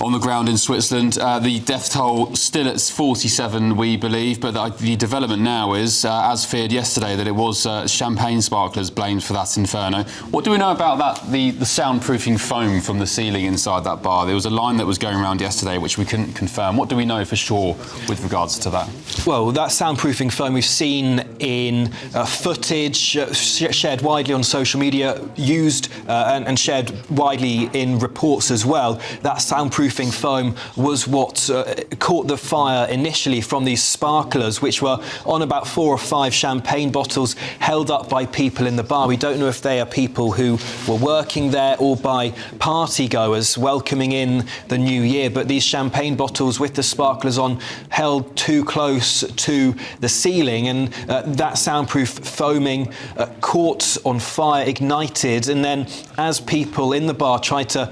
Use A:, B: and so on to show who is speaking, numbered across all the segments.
A: on the ground in Switzerland. The death toll still at 47, we believe, but the development now is, as feared yesterday, that it was champagne sparklers blamed for that inferno. What do we know about that, the soundproofing foam from the ceiling inside that bar? There was a line that was going around yesterday which we couldn't confirm. What do we know for sure with regards to that?
B: Well, that soundproofing foam we've seen in footage shared widely on social media, used and shared widely in reports as well. That soundproofing foam was what caught the fire initially from these sparklers, which were on about 4 or 5 champagne bottles held up by people in the bar. We don't know if they are people who were working there or by party goers welcoming in the new year, but these champagne bottles with the sparklers on held too close to the ceiling, and that soundproof foaming caught on fire, ignited, and then as people in the bar tried to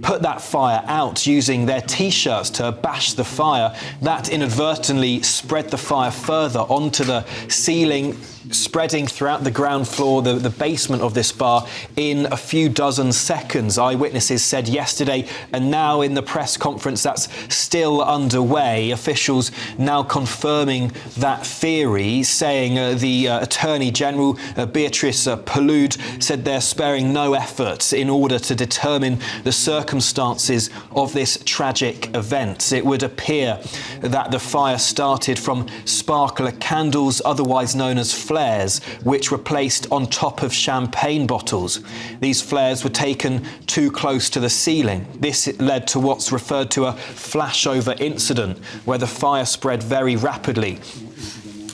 B: put that fire out using their t-shirts to bash the fire, that inadvertently spread the fire further onto the ceiling, spreading throughout the ground floor, the basement of this bar, in a few dozen seconds. Eyewitnesses said yesterday, and now in the press conference that's still underway, officials now confirming that theory, saying the Attorney General, Beatrice Pilloud, said they're sparing no effort in order to determine the circumstances of this tragic event. It would appear that the fire started from sparkler candles, otherwise known as flares, which were placed on top of champagne bottles. These flares were taken too close to the ceiling. This led to what's referred to a flashover incident, where the fire spread very rapidly.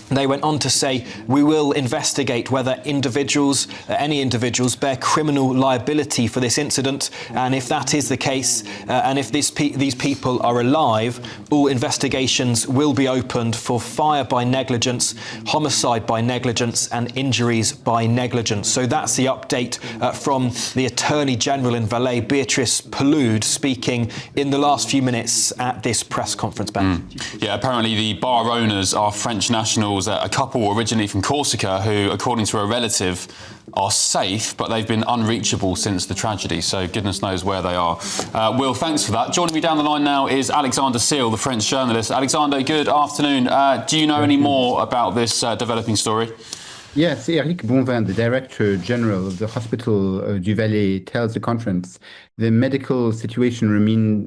B: They went on to say, we will investigate whether any individuals bear criminal liability for this incident, and if that is the case, and if these people are alive, all investigations will be opened for fire by negligence, homicide by negligence, and injuries by negligence. So that's the update from the Attorney General in Valais, Beatrice Pilloud, speaking in the last few minutes at this press conference, Ben.
A: Yeah, apparently the bar owners are French nationals, a couple originally from Corsica who, according to a relative, are safe, but they've been unreachable since the tragedy, so goodness knows where they are. Will, thanks for that. Joining me down the line now is Alexander Seal, the French journalist. Alexander, good afternoon. Do you know any more about this developing story?
C: Yes, Eric Bonvin, the Director General of the Hospital du Valais, tells the conference the medical situation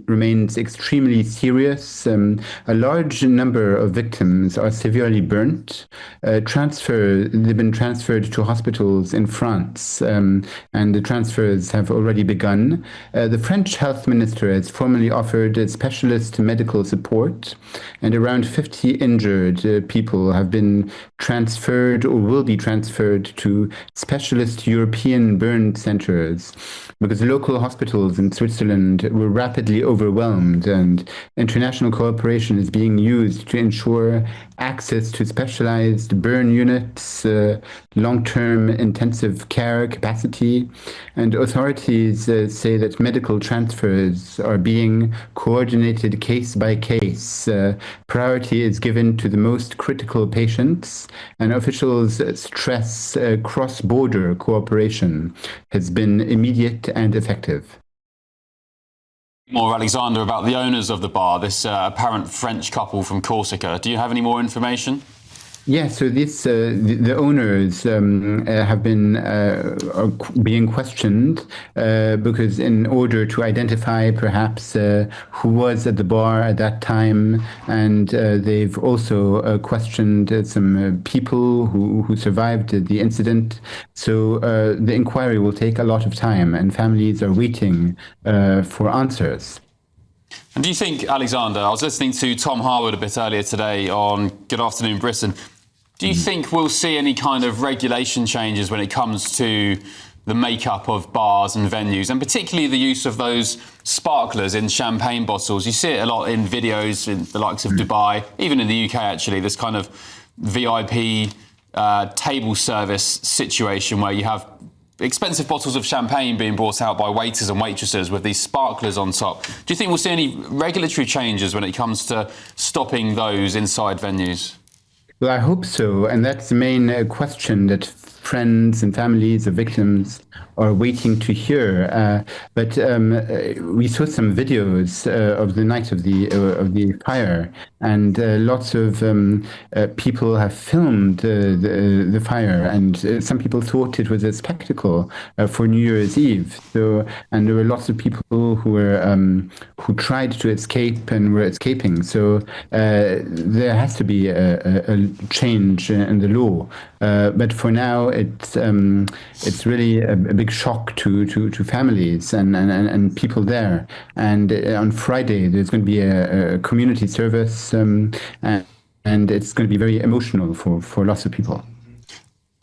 C: remains extremely serious. A large number of victims are severely burnt. They've been transferred to hospitals in France, and the transfers have already begun. The French health minister has formally offered specialist medical support, and around 50 injured people have been transferred or will be transferred to specialist European burn centers, because local hospitals in Switzerland were rapidly overwhelmed, and international cooperation is being used to ensure access to specialized burn units, long-term intensive care capacity, and authorities say that medical transfers are being coordinated case by case. Priority is given to the most critical patients, and officials stress cross-border cooperation has been immediate and effective.
A: More, Alexander, about the owners of the bar, this apparent French couple from Corsica. Do you have any more information?
C: Yeah, so the owners have been being questioned because in order to identify perhaps who was at the bar at that time, and they've also questioned some people who survived the incident. So the inquiry will take a lot of time, and families are waiting for answers.
A: And do you think, Alexander, I was listening to Tom Harwood a bit earlier today on Good Afternoon Britain. Do you think we'll see any kind of regulation changes when it comes to the makeup of bars and venues, and particularly the use of those sparklers in champagne bottles? You see it a lot in videos in the likes of Dubai, even in the UK actually, this kind of VIP table service situation where you have expensive bottles of champagne being brought out by waiters and waitresses with these sparklers on top. Do you think we'll see any regulatory changes when it comes to stopping those inside venues?
C: Well, I hope so, and that's the main question that friends and families of victims are waiting to hear. But we saw some videos of the night of the fire, and lots of people have filmed the fire, and some people thought it was a spectacle for New Year's Eve. So, and there were lots of people who tried to escape and were escaping. So there has to be a change in the law. But for now, it's really a big shock to families and people there. And on Friday, there's going to be a community service, and it's going to be very emotional for lots of people.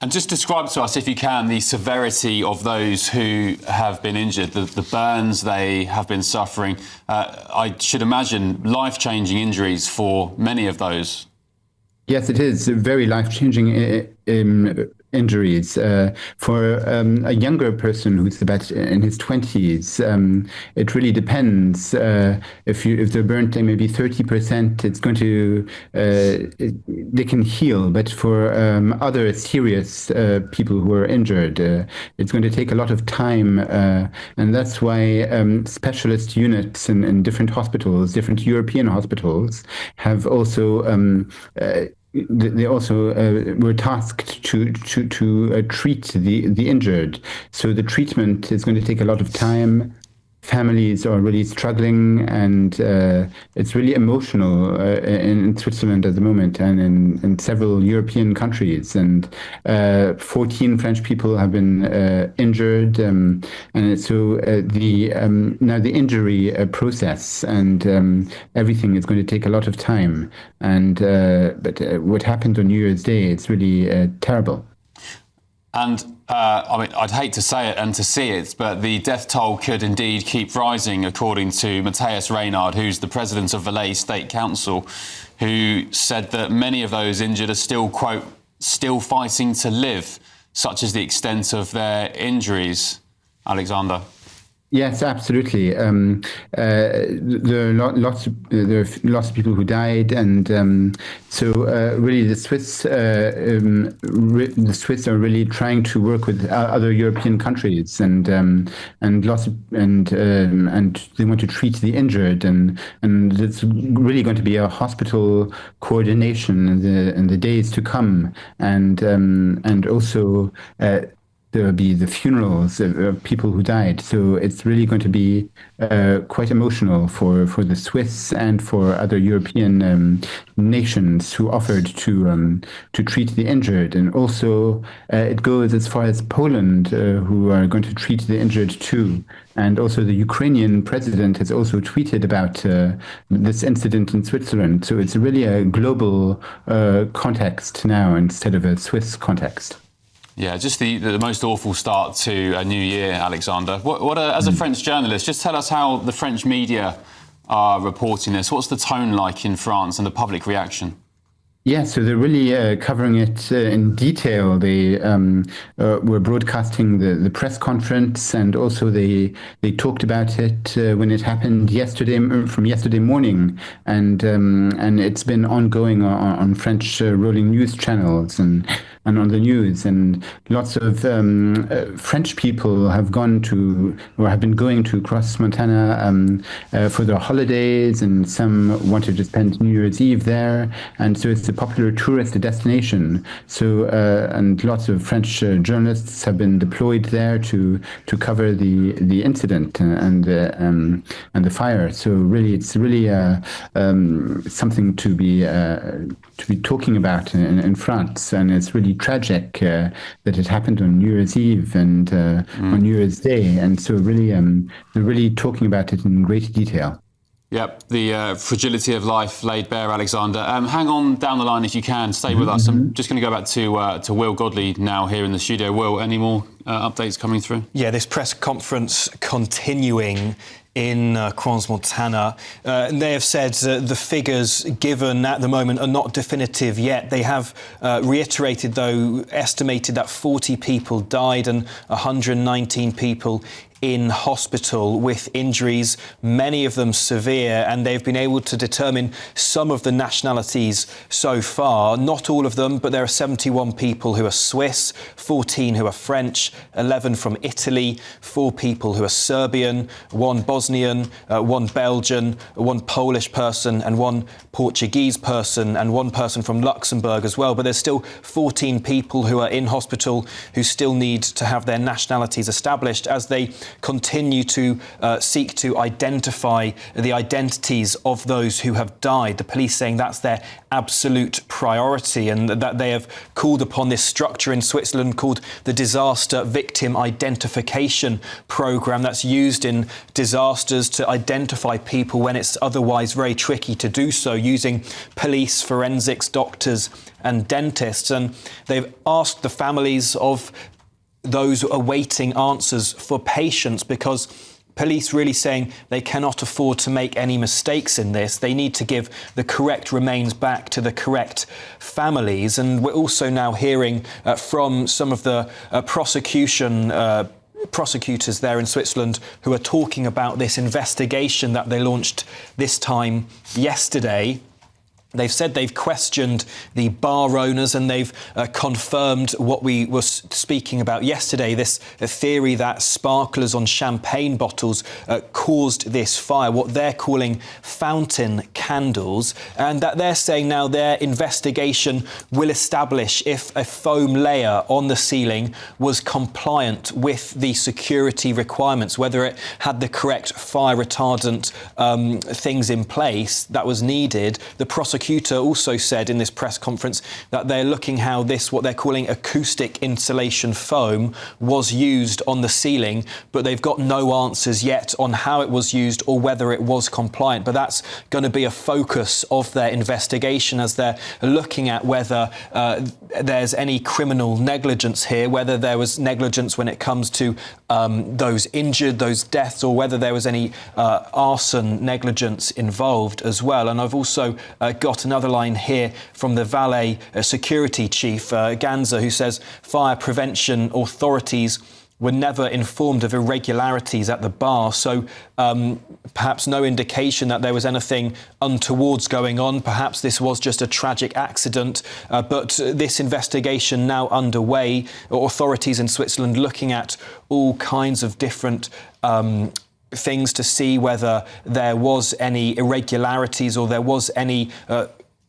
A: And just describe to us, if you can, the severity of those who have been injured, the burns they have been suffering. I should imagine life-changing injuries for many of those.
C: Yes, it is very life-changing injuries. For a younger person who's about in his 20s, it really depends. If they're burnt maybe 30%, it's going to they can heal. But for other serious people who are injured, it's going to take a lot of time, and that's why specialist units in different hospitals, different European hospitals, have also. They also were tasked to treat the injured. So the treatment is going to take a lot of time. Families are really struggling, and it's really emotional in Switzerland at the moment, and in several European countries. And 14 French people have been injured, and so now the injury process and everything is going to take a lot of time. And but what happened on New Year's Day, it's really terrible.
A: And I mean, I'd hate to say it and to see it, but the death toll could indeed keep rising, according to Matthias Reynard, who's the president of Valais State Council, who said that many of those injured are still, quote, still fighting to live, such as the extent of their injuries. Alexander.
C: Yes, absolutely. There are lots of people who died, and so really the Swiss are really trying to work with other European countries, and they want to treat the injured, and it's really going to be a hospital coordination in the days to come, and also. There will be the funerals of people who died. So it's really going to be quite emotional for the Swiss and for other European nations who offered to treat the injured. And also it goes as far as Poland, who are going to treat the injured too. And also the Ukrainian president has also tweeted about this incident in Switzerland. So it's really a global context now instead of a Swiss context.
A: Yeah, just the most awful start to a new year, Alexander. What as a French journalist, just tell us how the French media are reporting this. What's the tone like in France and the public reaction?
C: Yeah, so they're really covering it in detail. They were broadcasting the press conference, and also they talked about it when it happened from yesterday morning, and it's been ongoing on French rolling news channels and on the news, and lots of French people have been going to cross Montana for their holidays, and some wanted to spend New Year's Eve there, and so it's a popular tourist destination. So and lots of French journalists have been deployed there to cover the incident and the fire. So really, it's really something to be talking about in France, and it's really tragic that it happened on New Year's Eve and on New Year's Day, and so really they're really talking about it in great detail.
A: Yep, the fragility of life laid bare, Alexander. Hang on down the line if you can. Stay with us. I'm just going to go back to Will Godley now here in the studio. Will, any more updates coming through? Yeah,
B: this press conference continuing in Crans-Montana. They have said the figures given at the moment are not definitive yet. They have estimated that 40 people died and 119 people in hospital with injuries, many of them severe, and they've been able to determine some of the nationalities so far. Not all of them, but there are 71 people who are Swiss, 14 who are French, 11 from Italy, 4 people who are Serbian, 1 Bosnian, 1 Belgian, 1 Polish person and 1 Portuguese person, and 1 person from Luxembourg as well. But there's still 14 people who are in hospital who still need to have their nationalities established as they continue to seek to identify the identities of those who have died. The police saying that's their absolute priority, and that they have called upon this structure in Switzerland called the Disaster Victim Identification Programme that's used in disasters to identify people when it's otherwise very tricky to do so, using police, forensics, doctors and dentists. And they've asked the families of those awaiting answers for patience, because police really saying they cannot afford to make any mistakes in this. They need to give the correct remains back to the correct families. And we're also now hearing from some of the prosecutors there in Switzerland who are talking about this investigation that they launched this time yesterday. They've said they've questioned the bar owners, and they've confirmed what we were speaking about yesterday, this theory that sparklers on champagne bottles caused this fire, what they're calling fountain candles, and that they're saying now their investigation will establish if a foam layer on the ceiling was compliant with the security requirements, whether it had the correct fire retardant things in place that was needed. The prosecutor also said in this press conference that they're looking how this, what they're calling acoustic insulation foam, was used on the ceiling, but they've got no answers yet on how it was used or whether it was compliant. But that's going to be a focus of their investigation as they're looking at whether there's any criminal negligence here, whether there was negligence when it comes to those injured, those deaths, or whether there was any arson negligence involved as well. And I've also got another line here from the Valais security chief, Ganza, who says fire prevention authorities were never informed of irregularities at the bar, so perhaps no indication that there was anything untowards going on. Perhaps this was just a tragic accident, but this investigation now underway. Authorities in Switzerland looking at all kinds of different things to see whether there was any irregularities or there was any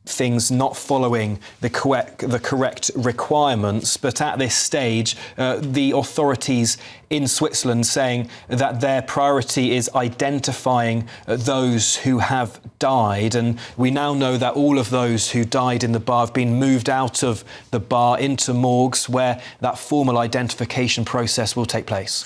B: things not following the correct requirements. But at this stage, the authorities in Switzerland saying that their priority is identifying those who have died. And we now know that all of those who died in the bar have been moved out of the bar into morgues where that formal identification process will take place.